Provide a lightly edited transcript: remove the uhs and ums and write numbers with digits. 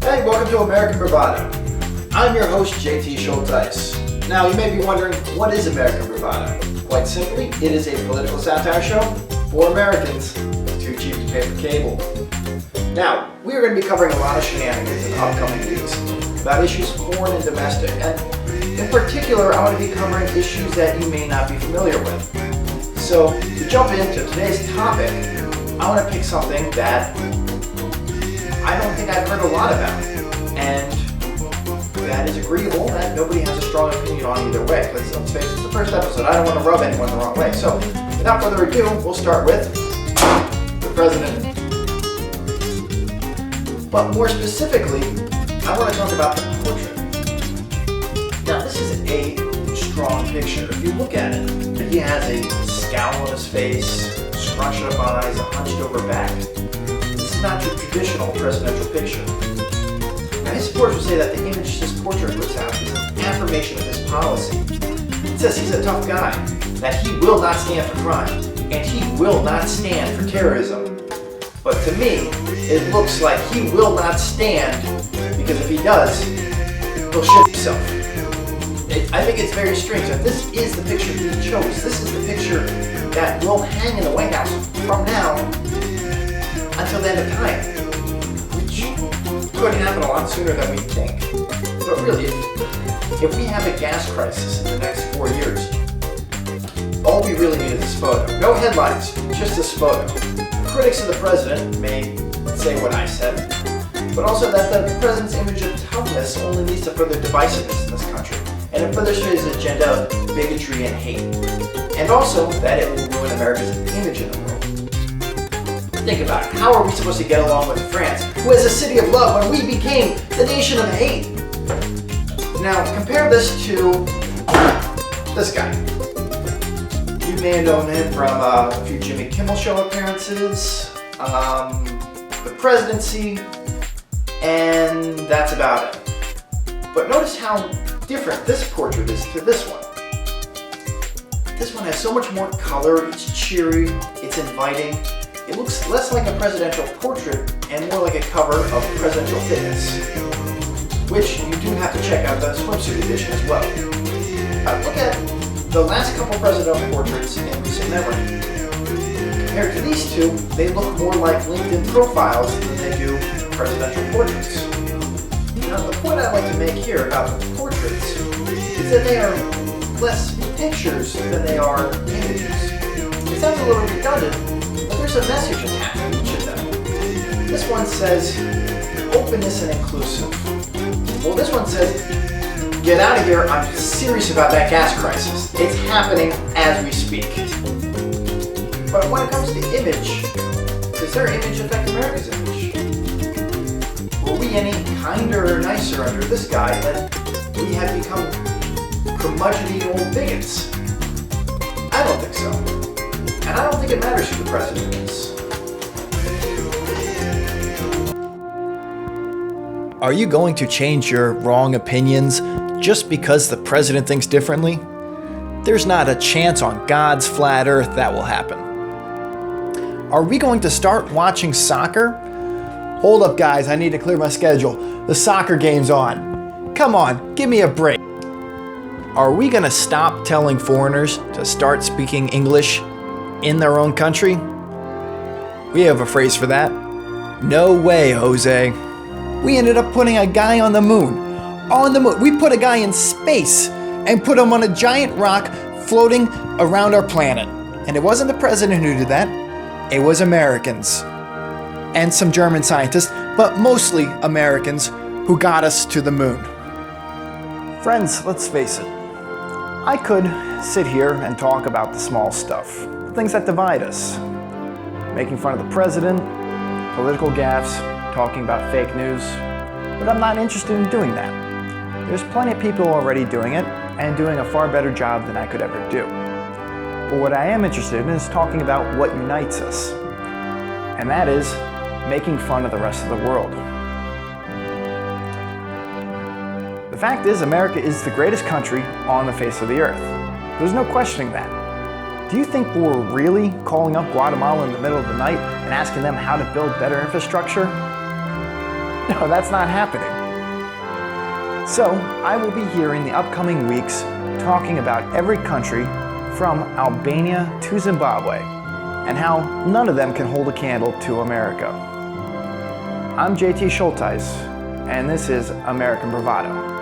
Hey, welcome to American Bravado. I'm your host, JT Schultz. Now, you may be wondering, what is American Bravado? Quite simply, it is a political satire show for Americans too cheap to pay for cable. Now, we are going to be covering a lot of shenanigans in the upcoming weeks about issues foreign and domestic, and in particular, I want to be covering issues that you may not be familiar with. So, to jump into today's topic, I want to pick something that I don't think I've heard a lot about, and that is agreeable, that nobody has a strong opinion on either way. Let's face it, it's the first episode. I don't want to rub anyone the wrong way. So, without further ado, we'll start with the president. But more specifically, I want to talk about the portrait. Now, this is a strong picture. If you look at it, he has a scowl on his face, scrunched up eyes, a hunched over back. This is not your traditional presidential picture. Now, his supporters will say that the image this portrait puts out is an affirmation of his policy. It says he's a tough guy, that he will not stand for crime, and he will not stand for terrorism. But to me, it looks like he will not stand, because if he does, he'll shit himself. I think it's very strange that this is the picture he chose. This is the picture that will hang in the White House from now until the end of time, which could happen a lot sooner than we think. But really, if we have a gas crisis in the next 4 years, all we really need is this photo. No headlines, just this photo. Critics of the president may say what I said, but also that the president's image of toughness only leads to further divisiveness in this country, and it furthers his agenda of bigotry and hate, and also that it will ruin America's image in the world. Think about it. How are we supposed to get along with France, who is a city of love, when we became the nation of hate? Now, compare this to this guy. You may have known him from a few Jimmy Kimmel Show appearances, the presidency, and that's about it. But notice how different this portrait is to this one. This one has so much more color, it's cheery, it's inviting. It looks less like a presidential portrait and more like a cover of Presidential Fitness, which you do have to check out the swimsuit edition as well. Look at the last couple presidential portraits in recent memory. Compared to these two, they look more like LinkedIn profiles than they do presidential portraits. Now, the point I'd like to make here about the portraits is that they are less pictures than they are images. It sounds a little redundant, but there's a message attached to each of them. This one says, openness and inclusive. Well, this one says, get out of here, I'm serious about that gas crisis. It's happening as we speak. But when it comes to image, does their image affect America's image? Were we any kinder or nicer under this guy than we have become curmudgeony old bigots? I don't think so. And I don't think it matters who the president is. Are you going to change your wrong opinions just because the president thinks differently? There's not a chance on God's flat earth that will happen. Are we going to start watching soccer? Hold up, guys, I need to clear my schedule. The soccer game's on. Come on, give me a break. Are we going to stop telling foreigners to start speaking English in their own country? We have a phrase for that. No way, Jose. We ended up putting a guy on the moon. On the moon. We put a guy in space and put him on a giant rock floating around our planet. And it wasn't the president who did that. It was Americans. And some German scientists, but mostly Americans who got us to the moon. Friends, let's face it. I could sit here and talk about the small stuff, the things that divide us. Making fun of the president, political gaffes, talking about fake news, but I'm not interested in doing that. There's plenty of people already doing it and doing a far better job than I could ever do. But what I am interested in is talking about what unites us, and that is making fun of the rest of the world. The fact is, America is the greatest country on the face of the earth. There's no questioning that. Do you think we're really calling up Guatemala in the middle of the night and asking them how to build better infrastructure? No, that's not happening. So, I will be here in the upcoming weeks talking about every country from Albania to Zimbabwe and how none of them can hold a candle to America. I'm JT Schulteis, and this is American Bravado.